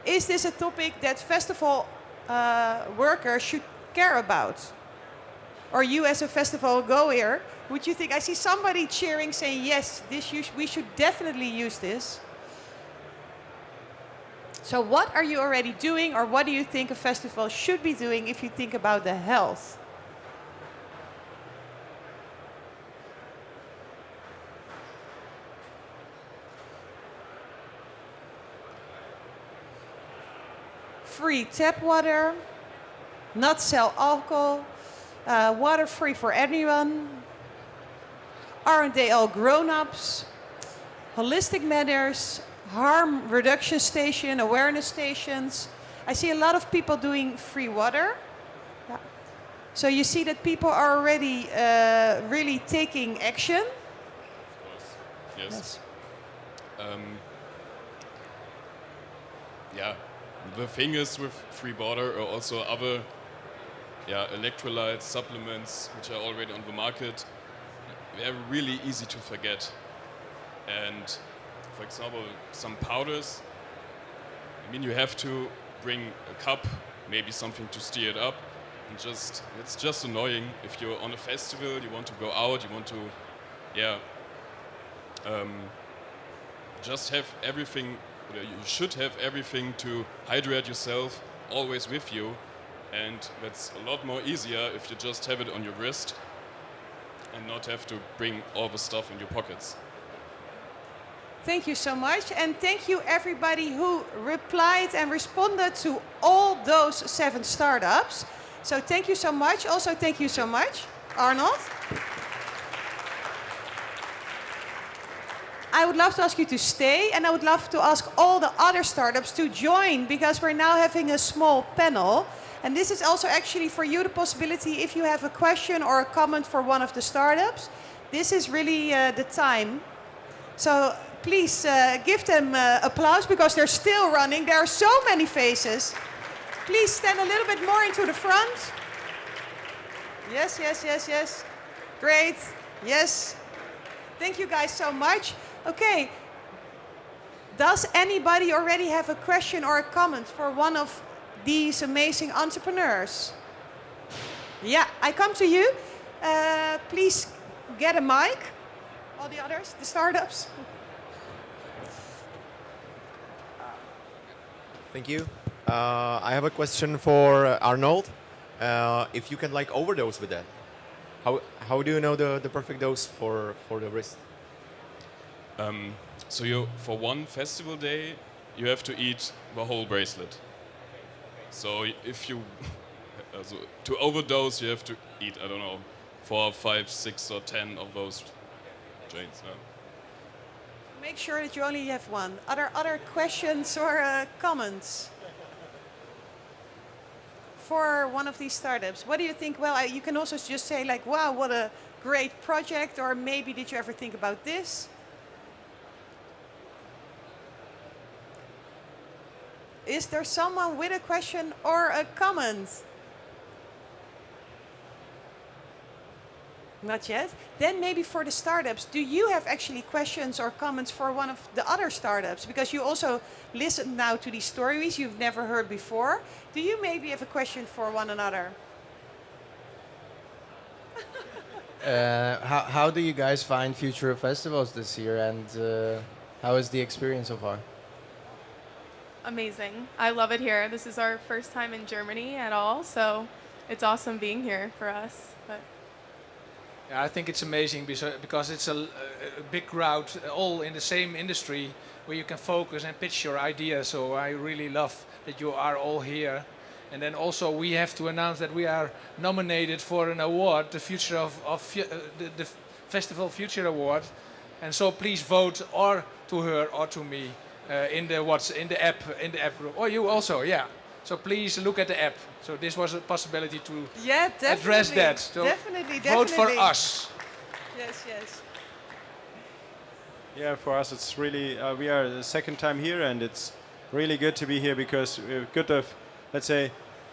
Is this a topic that festival workers should care about? Or you as a festival goer, would you think, I see somebody cheering saying, yes, we should definitely use this. So what are you already doing, or what do you think a festival should be doing if you think about the health? Free tap water, not sell alcohol, water free for everyone. Aren't they all grown-ups? Holistic matters, harm reduction station, awareness stations. I see a lot of people doing free water. Yeah. So you see that people are already really taking action. Of course. Yes. Yeah, the thing is with free water or also other electrolytes, supplements, which are already on the market, they're really easy to forget. And for example, some powders, I mean, you have to bring a cup, maybe something to stir it up, and it's just annoying if you're on a festival, you want to go out, you want to, just have everything, you should have everything to hydrate yourself always with you, and that's a lot more easier if you just have it on your wrist and not have to bring all the stuff in your pockets. Thank you so much, and thank you everybody who replied and responded to all those 7 startups. So thank you so much. Also thank you so much, Arnold. I would love to ask you to stay, and I would love to ask all the other startups to join, because we're now having a small panel. And this is also actually for you the possibility, if you have a question or a comment for one of the startups, this is really the time. So please give them applause, because they're still running. There are so many faces. Please stand a little bit more into the front. Yes, yes, yes, yes. Great. Yes. Thank you guys so much. Okay. Does anybody already have a question or a comment for one of these amazing entrepreneurs? Yeah, I come to you. Please get a mic. All the others, the startups. Thank you. I have a question for Arnold. If you can overdose with that, how do you know the perfect dose for the wrist? So for one festival day, you have to eat the whole bracelet. So if you to overdose, you have to eat, I don't know, 4, 5, 6, or 10 of those joints. Make sure that you only have one. Other questions or comments for one of these startups? What do you think? Well, you can also just say like, wow, what a great project, or maybe did you ever think about this? Is there someone with a question or a comment? Not yet. Then maybe for the startups, do you have actually questions or comments for one of the other startups? Because you also listen now to these stories you've never heard before. Do you maybe have a question for one another? How do you guys find future festivals this year, and how is the experience so far? Amazing. I love it here. This is our first time in Germany at all, so it's awesome being here for us. But Yeah, I think it's amazing because it's a big crowd, all in the same industry, where you can focus and pitch your ideas. So I really love that you are all here. And then also we have to announce that we are nominated for an award, the the Festival Future Award. And so please vote or to her or to me in the app group. Or you also, yeah. So please look at the app. So this was a possibility to address that. So Definitely. vote for us. Yes, yes. Yeah, for us it's really, we are the second time here, and it's really good to be here because we're good of, let's say,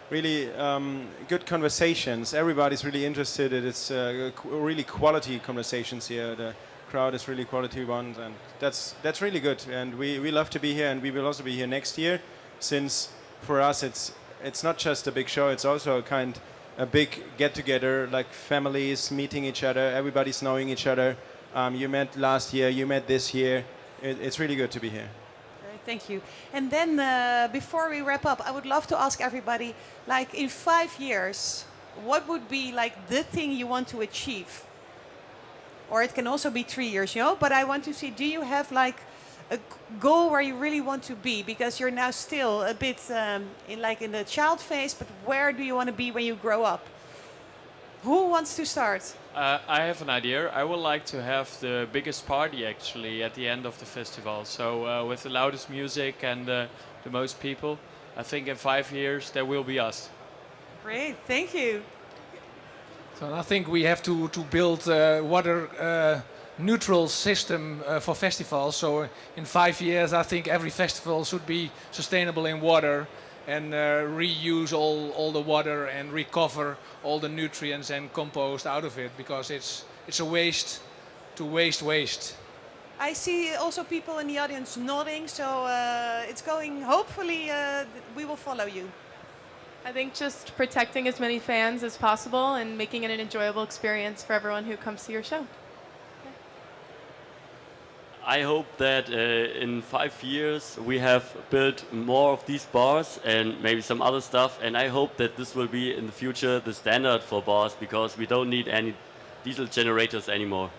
really good conversations. Everybody's really interested. It's really quality conversations here. The crowd is really quality ones, and that's really good. And we love to be here, and we will also be here next year, since for us it's not just a big show, it's also a big get-together, like families meeting each other, everybody's knowing each other. You met last year, you met this year. It's really good to be here. Great, thank you. And then before we wrap up, I would love to ask everybody, like in 5 years, what would be like the thing you want to achieve? Or it can also be 3 years, but I want to see, do you have like a goal where you really want to be? Because you're now still a bit in the child phase, but where do you want to be when you grow up? Who wants to start? I have an idea. I would like to have the biggest party actually at the end of the festival. So with the loudest music and the most people. I think in 5 years there will be us. Great, thank you. So I think we have to build a water neutral system for festivals. So in 5 years, I think every festival should be sustainable in water and reuse all the water and recover all the nutrients and compost out of it, because it's a waste to waste. I see also people in the audience nodding, so it's going, hopefully we will follow you. I think just protecting as many fans as possible and making it an enjoyable experience for everyone who comes to your show. I hope that in 5 years we have built more of these bars and maybe some other stuff, and I hope that this will be in the future the standard for bars, because we don't need any diesel generators anymore.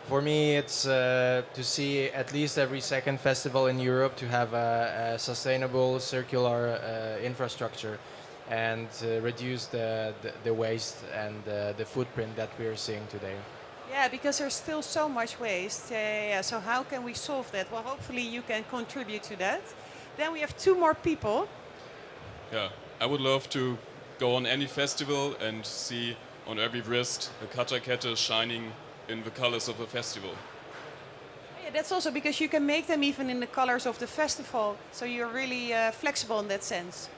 For me, it's to see at least every second festival in Europe to have a sustainable circular infrastructure and reduce the waste and the footprint that we are seeing today. Yeah, because there's still so much waste. So how can we solve that? Well, hopefully you can contribute to that. Then we have 2 more people. Yeah, I would love to go on any festival and see on every wrist a Kutterkette shining in the colors of the festival. Yeah, that's also because you can make them even in the colors of the festival. So you're really flexible in that sense.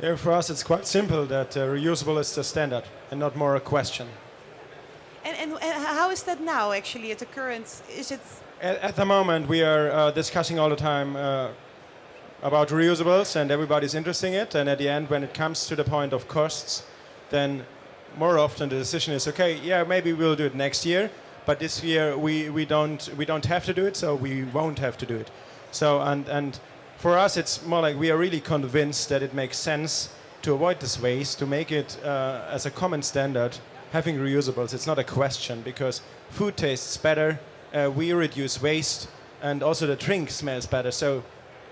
Yeah, for us it's quite simple that reusable is the standard and not more a question. And how is that now, actually, at the current? Is it? At the moment, we are discussing all the time about reusables, and everybody's interested in it. And at the end, when it comes to the point of costs, then more often the decision is, okay, yeah, maybe we'll do it next year, but this year we don't have to do it, so we won't have to do it. So and for us, it's more like we are really convinced that it makes sense to avoid this waste, to make it as a common standard. Having reusables, it's not a question, because food tastes better, we reduce waste, and also the drink smells better. So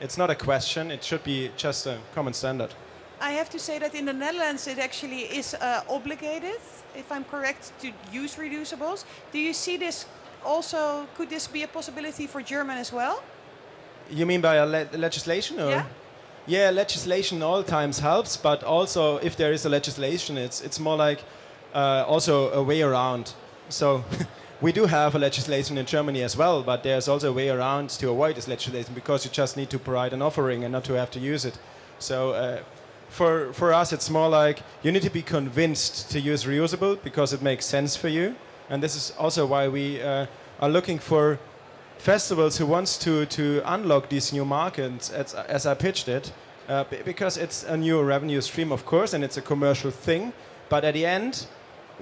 it's not a question, it should be just a common standard. I have to say that in the Netherlands it actually is obligated, if I'm correct, to use reusables. Do you see this also, could this be a possibility for Germany as well? You mean by a legislation? Or? Yeah. Yeah, legislation all times helps, but also if there is a legislation, it's more like also a way around. So we do have a legislation in Germany as well, but there's also a way around to avoid this legislation, because you just need to provide an offering and not to have to use it. So for us, it's more like you need to be convinced to use reusable because it makes sense for you. And this is also why we are looking for festivals who wants to unlock these new markets, as I pitched it, because it's a new revenue stream, of course, and it's a commercial thing. But at the end,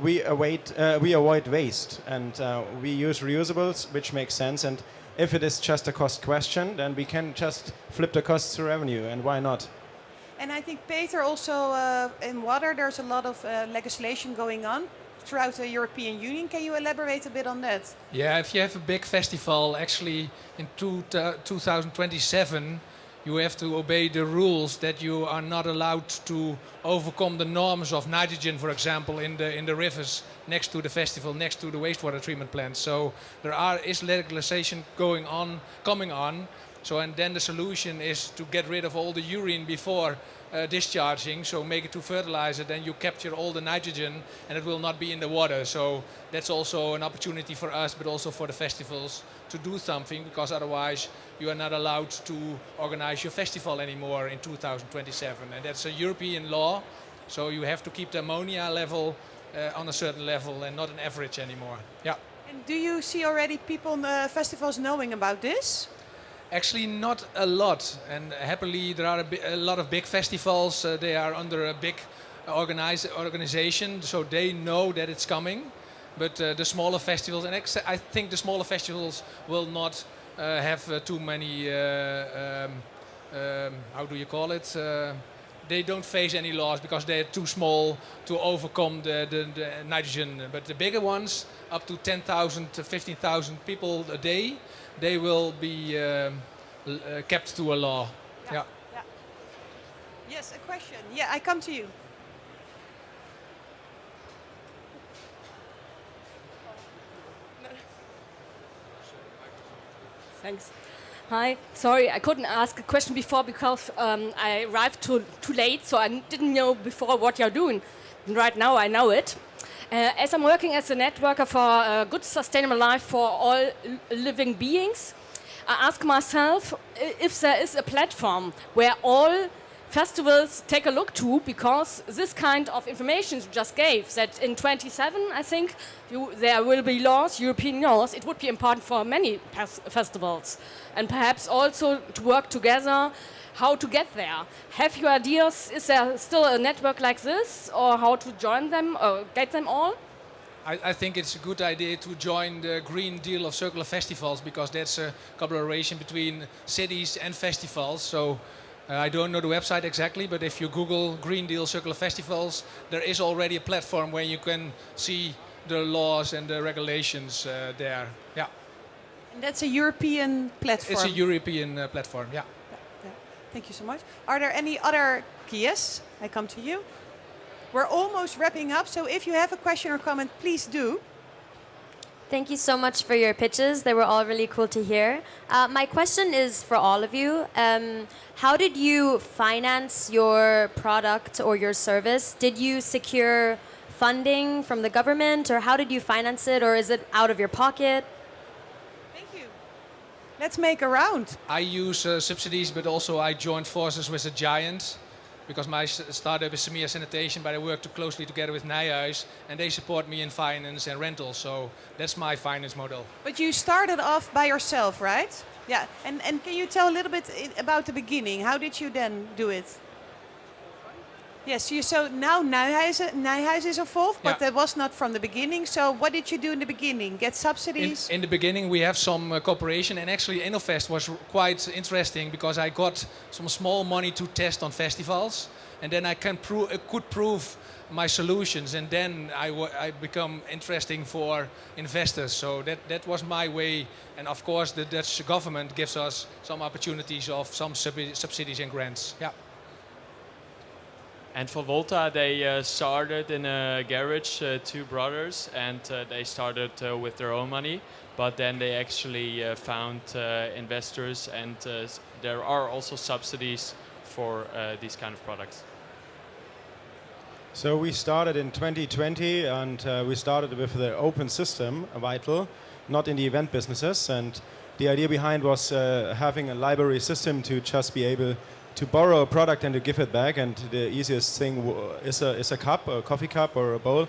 we avoid waste, and we use reusables, which makes sense. And if it is just a cost question, then we can just flip the costs to revenue, and why not? And I think, Peter, also in water, there's a lot of legislation going on throughout the European Union. Can you elaborate a bit on that? Yeah, if you have a big festival, actually in 2027, you have to obey the rules that you are not allowed to overcome the norms of nitrogen, for example, in the rivers next to the festival, next to the wastewater treatment plant. So there is legislation coming on. So and then the solution is to get rid of all the urine before discharging, so make it to fertilizer, then you capture all the nitrogen and it will not be in the water. So that's also an opportunity for us, but also for the festivals to do something, because otherwise you are not allowed to organize your festival anymore in 2027. And that's a European law, so you have to keep the ammonia level on a certain level and not an average anymore. Yeah. And do you see already people, festivals knowing about this? Actually, not a lot, and happily there are a lot of big festivals. They are under a big organization, so they know that it's coming. But the smaller festivals, and I think the smaller festivals will not have too many. How do you call it? They don't face any laws because they're too small to overcome the nitrogen. But the bigger ones, up to 10,000 to 15,000 people a day, they will be kept to a law. Yeah. Yes, a question. Yeah, I come to you. Thanks. Hi. Sorry, I couldn't ask a question before because I arrived too late, so I didn't know before what you're doing. Right now I know it. As I'm working as a networker for a good sustainable life for all living beings, I ask myself if there is a platform where all festivals take a look to, because this kind of information you just gave, that in 27, I think, there will be laws, European laws, it would be important for many festivals. And perhaps also to work together, how to get there. Have you ideas? Is there still a network like this, or how to join them or get them all? I think it's a good idea to join the Green Deal of Circular Festivals, because that's a collaboration between cities and festivals. So I don't know the website exactly, but if you Google Green Deal Circular Festivals, there is already a platform where you can see the laws and the regulations there. Yeah. And that's a European platform? It's a European platform, yeah. Thank you so much. Are there any other... Yes, I come to you. We're almost wrapping up, so if you have a question or comment, please do. Thank you so much for your pitches. They were all really cool to hear. My question is for all of you. How did you finance your product or your service? Did you secure funding from the government, or how did you finance it, or is it out of your pocket? Thank you. Let's make a round. I use subsidies, but also I joined forces with a giant, because my startup is Semia Sanitation, but I work too closely together with Nijhuis, and they support me in finance and rentals. So that's my finance model. But you started off by yourself, right? Yeah. And can you tell a little bit about the beginning? How did you then do it? Yes, so now Nijhuis is involved, but that was not from the beginning. So what did you do in the beginning? Get subsidies? In the beginning, we have some cooperation, and actually Innofest was quite interesting because I got some small money to test on festivals, and then I could prove my solutions, and then I become interesting for investors. So that was my way, and of course the Dutch government gives us some opportunities of some subsidies and grants. Yeah. And for Volta, they started in a garage, two brothers, and they started with their own money. But then they actually found investors, and there are also subsidies for these kind of products. So we started in 2020, and we started with the open system, Vital, not in the event businesses. And the idea behind was having a library system to just be able to borrow a product and to give it back, and the easiest thing is a cup, a coffee cup or a bowl.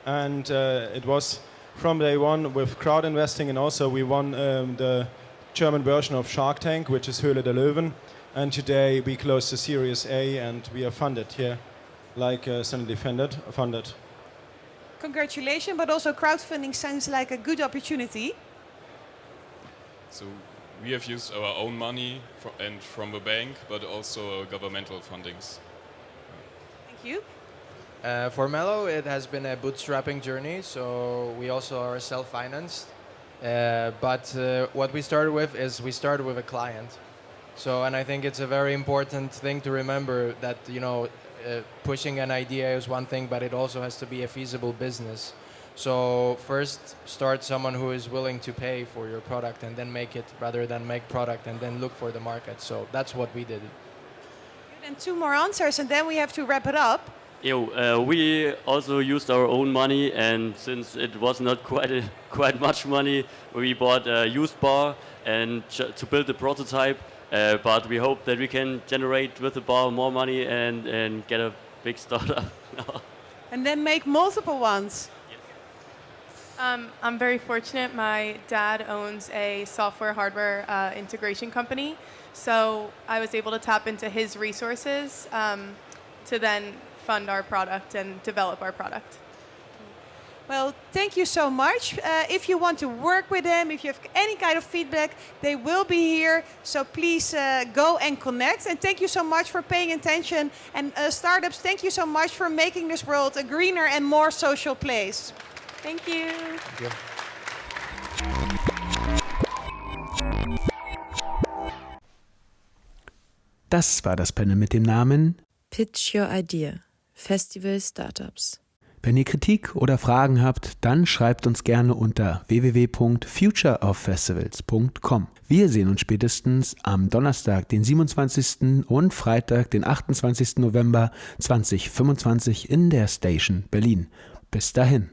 And it was from day one with crowd investing, and also we won the German version of Shark Tank, which is Höhle der Löwen. And today we closed the Series A, and we are funded here, like Sandy funded. Congratulations, but also crowdfunding sounds like a good opportunity. So we have used our own money and from the bank, but also governmental fundings. Thank you. For Mello, it has been a bootstrapping journey, so we also are self-financed. But what we started with is we started with a client. So, and I think it's a very important thing to remember that, pushing an idea is one thing, but it also has to be a feasible business. So first start someone who is willing to pay for your product and then make it, rather than make product and then look for the market. So that's what we did. And 2 more answers, and then we have to wrap it up. We also used our own money, and since it was not quite much money, we bought a used bar and to build the prototype. But we hope that we can generate with the bar more money and get a big startup. And then make multiple ones. I'm very fortunate. My dad owns a software hardware integration company. So I was able to tap into his resources to then fund our product and develop our product. Well, thank you so much. If you want to work with them, if you have any kind of feedback, they will be here. So please go and connect. And thank you so much for paying attention. And startups, thank you so much for making this world a greener and more social place. Thank you. Thank you. Das war das Panel mit dem Namen Pitch Your Idea. Festival Startups. Wenn ihr Kritik oder Fragen habt, dann schreibt uns gerne unter www.futureoffestivals.com. Wir sehen uns spätestens am Donnerstag, den 27. und Freitag, den 28. November 2025 in der Station Berlin. Bis dahin.